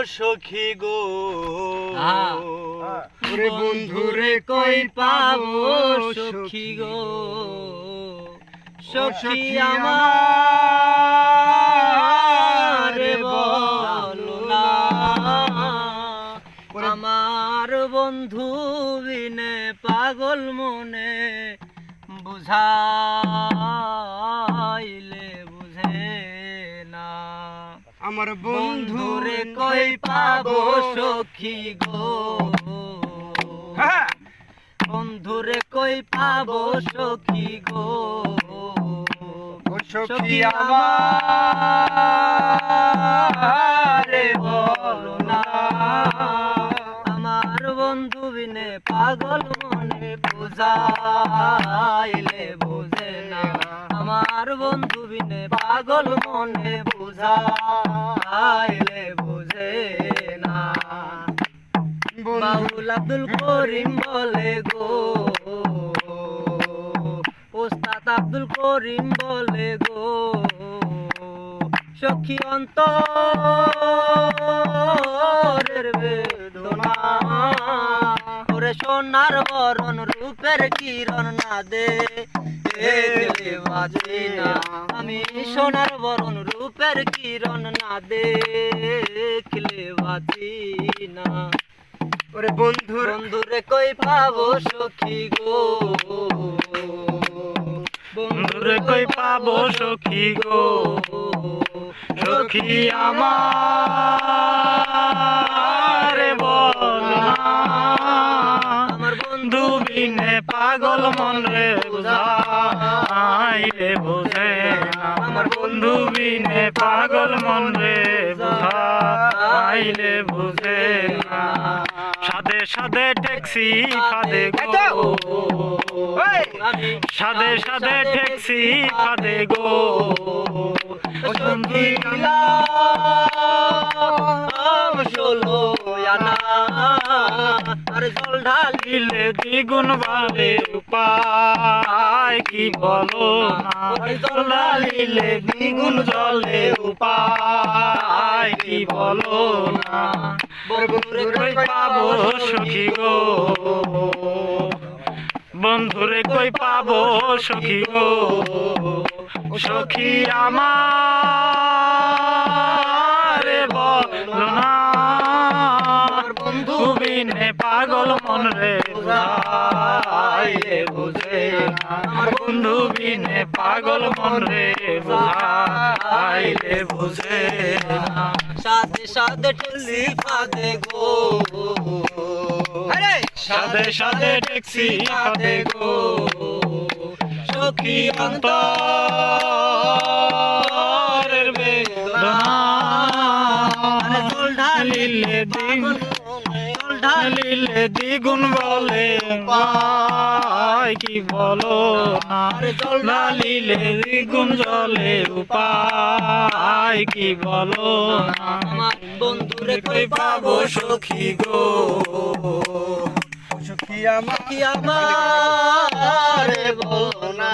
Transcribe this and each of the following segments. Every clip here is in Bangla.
সখী গো ওরে বন্ধুরে কই পাবো সখী গো সখী আমার বলো না আমার বন্ধু বিনে পাগল মনে বুঝাইলে বুঝে না আমার বন্ধুরে কই পাবো সখী গো বন্ধুরে কই পাবো সখী গো সখী আমার বলো না আমার বন্ধু বিনে পাগল মনে বুঝাইলে বুঝে না আমার বন্ধু বিনে পাগল মনে বুঝাইলে বুঝে না বাউল আব্দুল করিম বলে গো ওস্তাদ আব্দুল করিম বলে গো সখী অন্তরের বেদনা ওরে সোনার বরণ রূপের কিরণ না দে বাজি না আমি সোনার বরণ রূপের কিরণ না দেখলে বাজি না ওরে বন্ধুরে কই পাবো সখী গো বন্ধুরে কই পাবো সখী গো সখী আমার বলো না আমার বন্ধু বিনে পাগল মন রে বুঝাইলে বুঝে না আমার বন্ধু বিনে পাগল মন রে বুঝাইলে বুঝে না সাদে সাদে ট্যাক্সি ফাদে গো সাদে সাদে ট্যাক্সি ফাদে গো সখী ষোলো আনা আর জল ঢালিলে দ্বিগুণ বাড়ে উপায় কি বলো না জল ঢালিলে দ্বিগুণ জলে উপায় কি বলো না বন্ধুরে কই পাবো সখী গো বন্ধুরে কই পাবো সখী গো সখী আমার বলো না বন্ধু বিনে পাগল মন রে বুঝাইলে বুঝে না আমার বন্ধু বিনে পাগল মন রে বুঝাইলে বুঝে না সাথে সাথে টুলি ফাদে গো সাদে সাদে ট্যাক্সি ফাদে গো সখী অন্তরের বেদনা জল ঢালিলে ঢালিলে দ্বিগুণ বলে উপায় কি বলো না জল ঢালিলে দ্বিগুণ জলে উপায় কি বলো না আমার বন্ধুরে কই পাবো সখী গো সখী আমার বলো না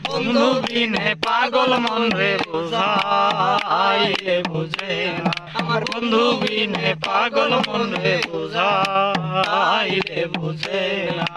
বন্ধু বিনে পাগল মন রে বুঝাইলে বুঝে না আমার বন্ধু বিনে পাগল মন রে বুঝাইলে বুঝে না।